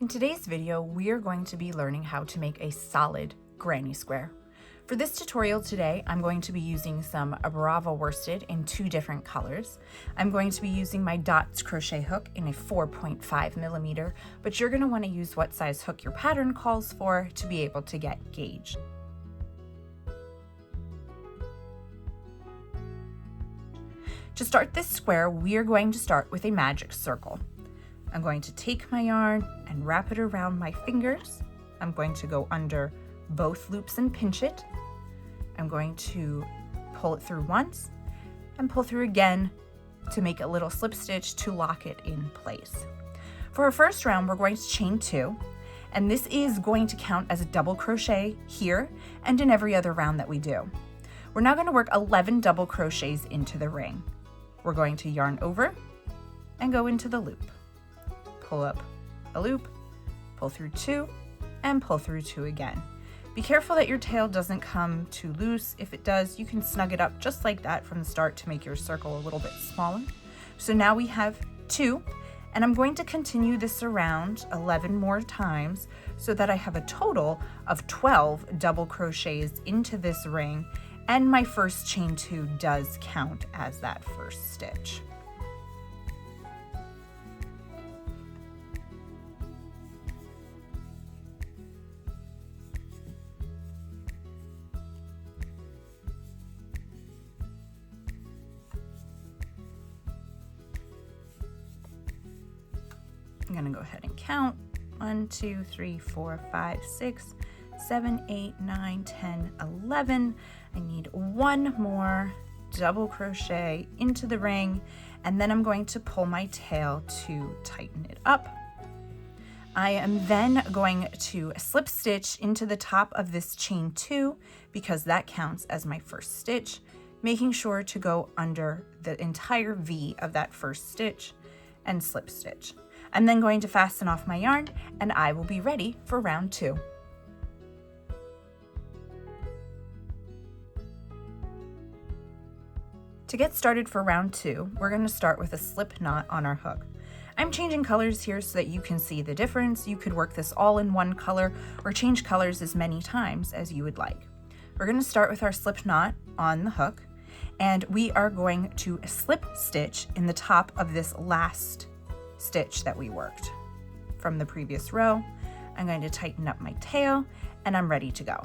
In today's video, we are going to be learning how to make a solid granny square. For this tutorial today, I'm going to be using some Bravo worsted in 2 different colors. I'm going to be using my dots crochet hook in a 4.5 millimeter, but you're going to want to use what size hook your pattern calls for to be able to get gauged. To start this square, we are going to start with a magic circle. I'm going to take my yarn and wrap it around my fingers. I'm going to go under both loops and pinch it. I'm going to pull it through once and pull through again to make a little slip stitch to lock it in place. For our first round, we're going to chain 2, and this is going to count as a double crochet here and in every other round that we do. We're now going to work 11 double crochets into the ring. We're going to yarn over and go into the loop. Pull up a loop, pull through 2, and pull through 2 again. Be careful that your tail doesn't come too loose. If it does, you can snug it up just like that from the start to make your circle a little bit smaller. So now we have 2, and I'm going to continue this around 11 more times so that I have a total of 12 double crochets into this ring, and my first chain 2 does count as that first stitch. I'm going to go ahead and count 1, 2, 3, 4, 5, 6, 7, 8, 9, 10, 11. I need 1 more double crochet into the ring, and then I'm going to pull my tail to tighten it up. I am then going to slip stitch into the top of this chain 2 because that counts as my first stitch, making sure to go under the entire V of that first stitch and slip stitch. I'm then going to fasten off my yarn, and I will be ready for round 2. To get started for round 2, we're going to start with a slip knot on our hook. I'm changing colors here so that you can see the difference. You could work this all in one color or change colors as many times as you would like. We're going to start with our slip knot on the hook, and we are going to slip stitch in the top of this last stitch that we worked from the previous row. I'm going to tighten up my tail, and I'm ready to go.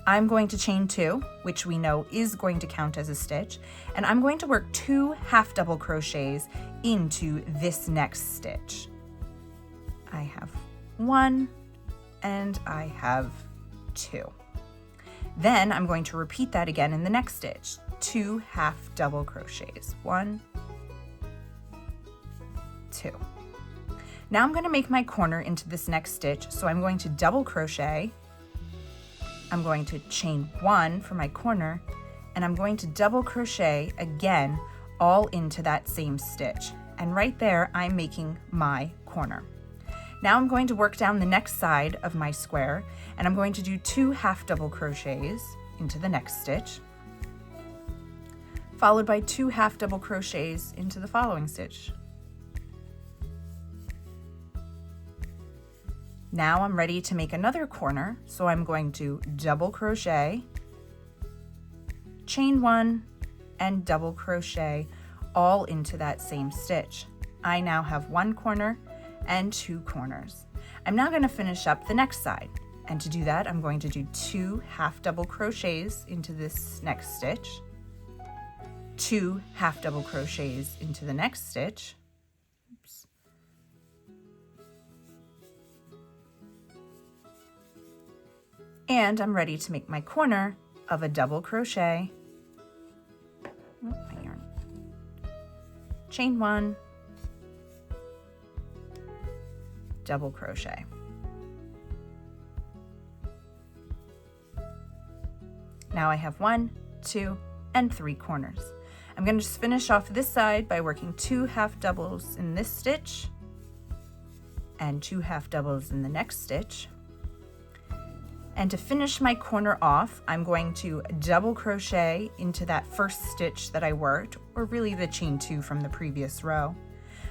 I'm going to chain 2, which we know is going to count as a stitch, and I'm going to work 2 half double crochets into this next stitch. I have 1 and I have 2. Then I'm going to repeat that again in the next stitch. 2 half double crochets. 1, 2. Now I'm going to make my corner into this next stitch, so I'm going to double crochet. I'm going to chain 1 for my corner, and I'm going to double crochet again all into that same stitch. And right there, I'm making my corner. Now I'm going to work down the next side of my square, and I'm going to do 2 half double crochets into the next stitch, followed by 2 half double crochets into the following stitch. Now I'm ready to make another corner, so I'm going to double crochet, chain 1, and double crochet all into that same stitch. I now have 1 corner and 2 corners. I'm now going to finish up the next side, and to do that I'm going to do 2 half double crochets into this next stitch, 2 half double crochets into the next stitch, and I'm ready to make my corner of a double crochet, my yarn, chain 1, double crochet. Now I have 1, 2, and 3 corners. I'm going to just finish off this side by working 2 half doubles in this stitch and 2 half doubles in the next stitch. And to finish my corner off, I'm going to double crochet into that first stitch that I worked, or really the chain 2 from the previous row.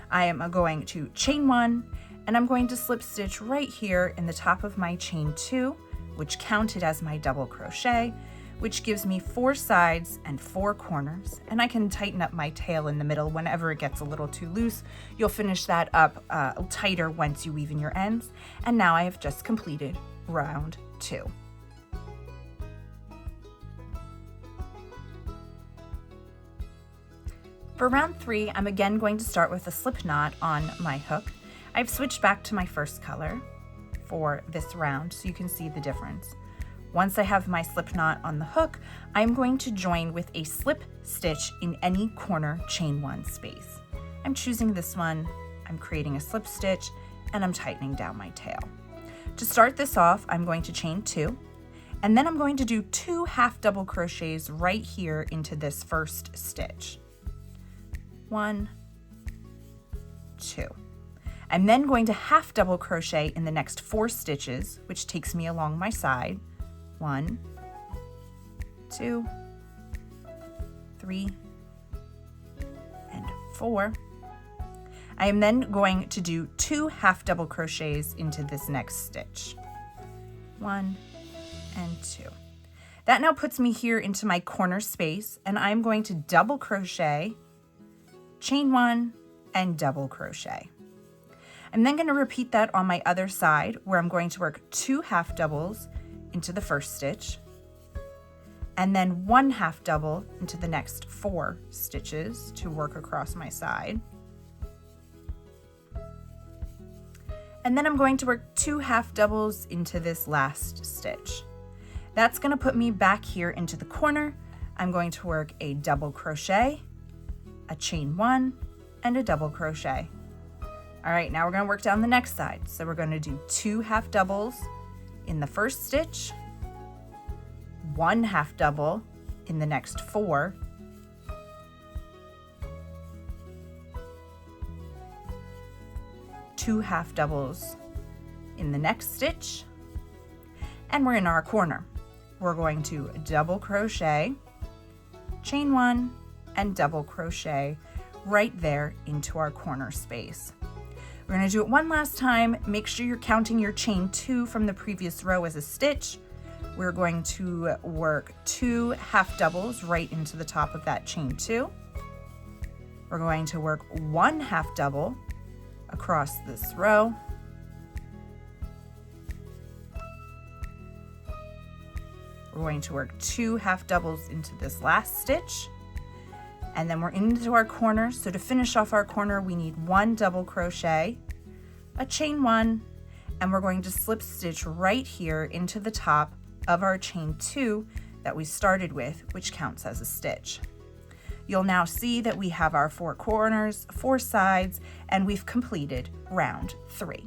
I am going to chain 1 and I'm going to slip stitch right here in the top of my chain 2, which counted as my double crochet, which gives me 4 sides and 4 corners, and I can tighten up my tail in the middle whenever it gets a little too loose. You'll finish that up tighter once you weave in your ends, and now I have just completed round 2. For round 3, I'm again going to start with a slip knot on my hook. I've switched back to my first color for this round so you can see the difference. Once I have my slip knot on the hook, I'm going to join with a slip stitch in any corner chain 1 space. I'm choosing this one, I'm creating a slip stitch, and I'm tightening down my tail. To start this off, I'm going to chain 2, and then I'm going to do 2 half double crochets right here into this first stitch. 1, 2. I'm then going to half double crochet in the next 4 stitches, which takes me along my side. 1, 2, 3, and 4. I am then going to do 2 half double crochets into this next stitch. 1 and 2. That now puts me here into my corner space, and I'm going to double crochet, chain 1, and double crochet. I'm then going to repeat that on my other side, where I'm going to work 2 half doubles into the first stitch, and then 1 half double into the next 4 stitches to work across my side. And then I'm going to work 2 half doubles into this last stitch. That's going to put me back here into the corner. I'm going to work a double crochet, a chain 1, and a double crochet. All right, now we're going to work down the next side. So we're going to do 2 half doubles in the first stitch, 1 half double in the next 4, two half doubles in the next stitch, and we're in our corner. We're going to double crochet, chain 1, and double crochet right there into our corner space. We're going to do it one last time. Make sure you're counting your chain 2 from the previous row as a stitch. We're going to work 2 half doubles right into the top of that chain 2. We're going to work 1 half double across this row. We're going to work 2 half doubles into this last stitch, and then we're into our corner. So to finish off our corner, we need 1 double crochet, a chain 1, and we're going to slip stitch right here into the top of our chain 2 that we started with, which counts as a stitch. You'll now see that we have our 4 corners, 4 sides, and we've completed round 3.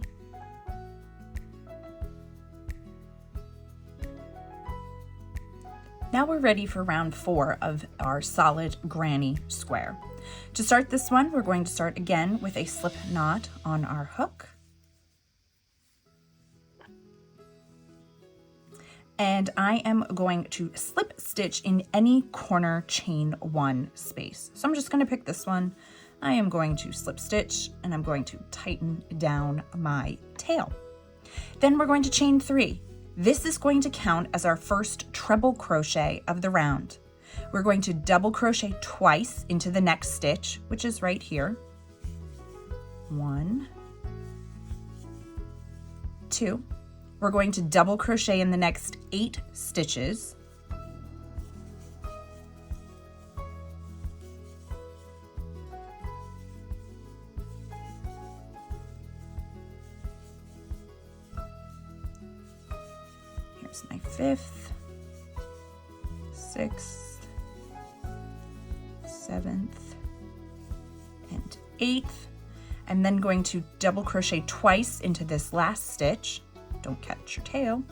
Now we're ready for round 4 of our solid granny square. To start this one, we're going to start again with a slip knot on our hook. And I am going to slip stitch in any corner chain 1 space. So I'm just going to pick this one. I am going to slip stitch, and I'm going to tighten down my tail. Then we're going to chain 3. This is going to count as our first treble crochet of the round. We're going to double crochet twice into the next stitch, which is right here. 1, 2. We're going to double crochet in the next 8 stitches. Here's my 5th, 6th, 7th, and 8th. I'm then going to double crochet twice into this last stitch. Don't catch your tail.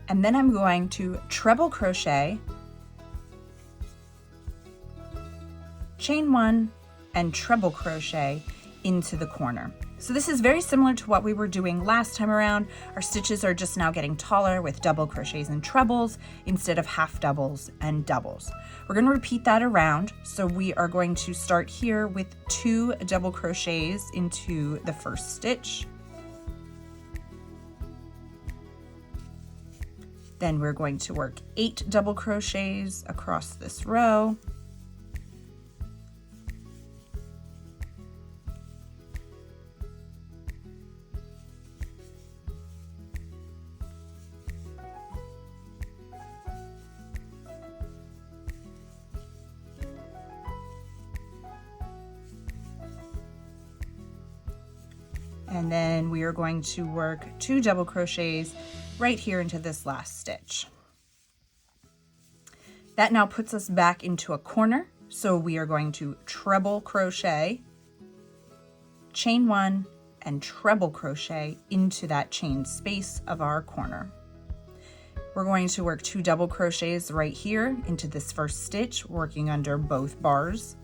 And then I'm going to treble crochet, chain 1, and treble crochet into the corner. So this is very similar to what we were doing last time around. Our stitches are just now getting taller with double crochets and trebles instead of half doubles and doubles. We're going to repeat that around. So we are going to start here with 2 double crochets into the first stitch. Then we're going to work 8 double crochets across this row. And then we are going to work 2 double crochets right here into this last stitch. That now puts us back into a corner. So we are going to treble crochet, chain 1, and treble crochet into that chain space of our corner. We're going to work 2 double crochets right here into this first stitch, working under both bars.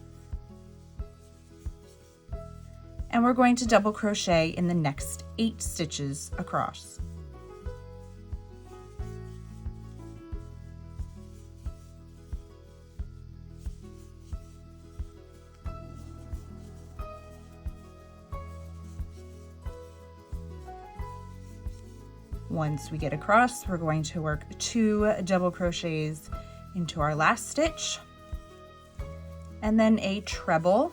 And we're going to double crochet in the next 8 stitches across. Once we get across, we're going to work 2 double crochets into our last stitch, and then a treble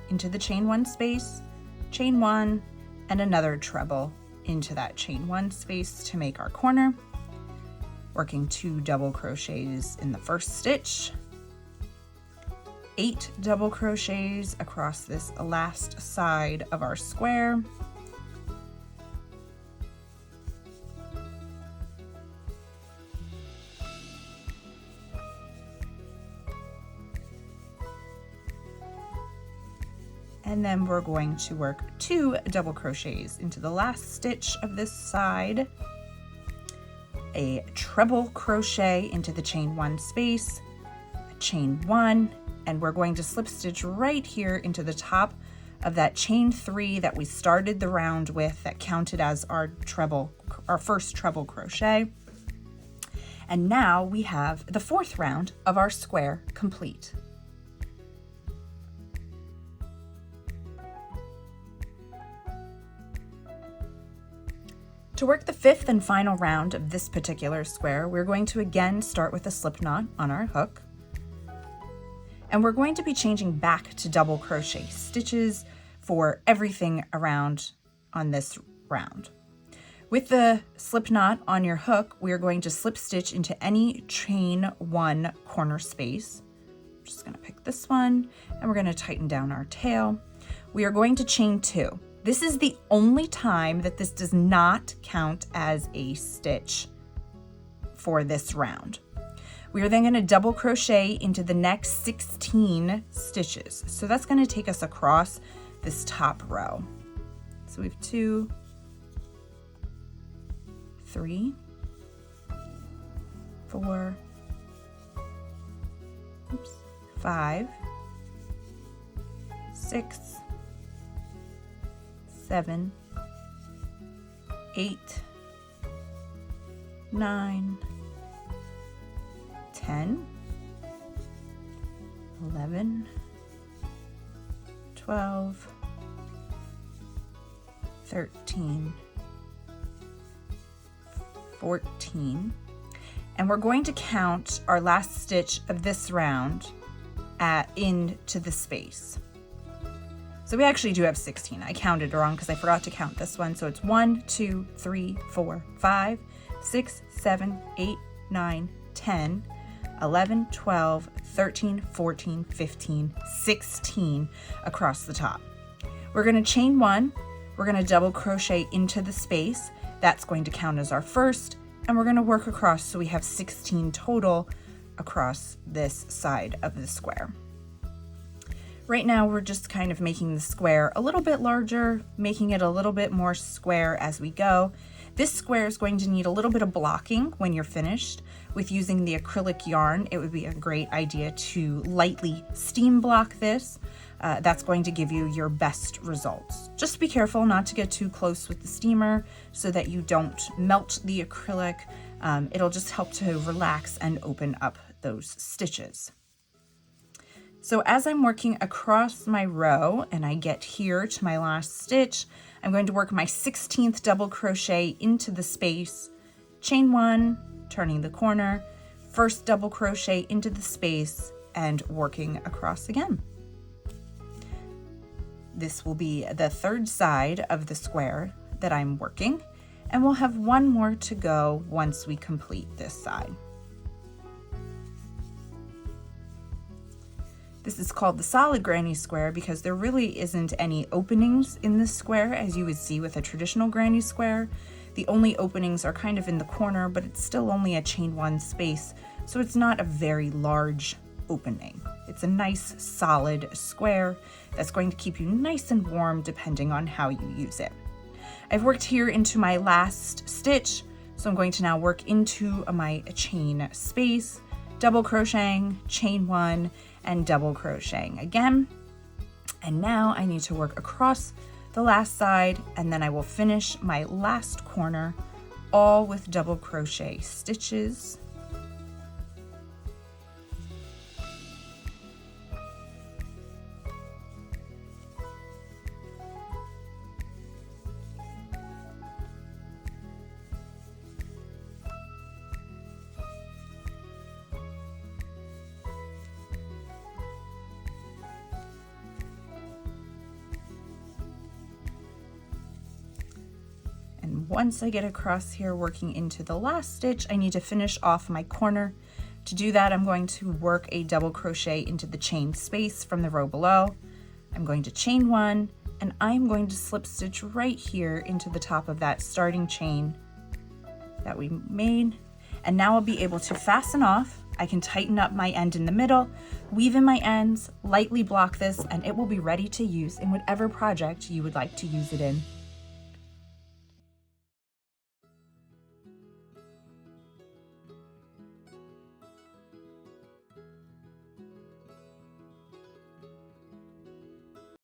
into the chain 1 space, chain 1, and another treble into that chain 1 space to make our corner, working 2 double crochets in the first stitch, 8 double crochets across this last side of our square, and then we're going to work 2 double crochets into the last stitch of this side, a treble crochet into the chain 1 space, a chain 1, and we're going to slip stitch right here into the top of that chain 3 that we started the round with, that counted as our first treble crochet. And now we have the 4th round of our square complete. To work the 5th and final round of this particular square, we're going to again start with a slip knot on our hook. And we're going to be changing back to double crochet stitches for everything around on this round. With the slip knot on your hook, we are going to slip stitch into any chain 1 corner space. I'm just going to pick this one, and we're going to tighten down our tail. We are going to chain 2. This is the only time that this does not count as a stitch for this round. We are then going to double crochet into the next 16 stitches. So that's going to take us across this top row. So we have 2, 3, 4, 5, 6, 7, 8, 9, 10, 11, 12, 13, 14, and we're going to count our last stitch of this round into the space. So we actually do have 16. I counted wrong because I forgot to count this one. So it's 1, 2, 3, 4, 5, 6, 7, 8, 9, 10, 11, 12, 13, 14, 15, 16 across the top. We're going to chain 1. We're going to double crochet into the space. That's going to count as our first. And we're going to work across so we have 16 total across this side of the square. Right now, we're just kind of making the square a little bit larger, making it a little bit more square as we go. This square is going to need a little bit of blocking when you're finished. With using the acrylic yarn, it would be a great idea to lightly steam block this. That's going to give you your best results. Just be careful not to get too close with the steamer so that you don't melt the acrylic. It'll just help to relax and open up those stitches. So as I'm working across my row and I get here to my last stitch, I'm going to work my 16th double crochet into the space, chain 1, turning the corner, first double crochet into the space, and working across again. This will be the third side of the square that I'm working, and we'll have one more to go once we complete this side. This is called the solid granny square because there really isn't any openings in this square as you would see with a traditional granny square. The only openings are kind of in the corner, but it's still only a chain 1 space, so it's not a very large opening. It's a nice solid square that's going to keep you nice and warm depending on how you use it. I've worked here into my last stitch, so I'm going to now work into my chain space, double crocheting, chain 1, and double crocheting again. And now I need to work across the last side, and then I will finish my last corner all with double crochet stitches. And once I get across here working into the last stitch, I need to finish off my corner. To do that, I'm going to work a double crochet into the chain space from the row below. I'm going to chain 1, and I'm going to slip stitch right here into the top of that starting chain that we made. And now I'll be able to fasten off. I can tighten up my end in the middle, weave in my ends, lightly block this, and it will be ready to use in whatever project you would like to use it in.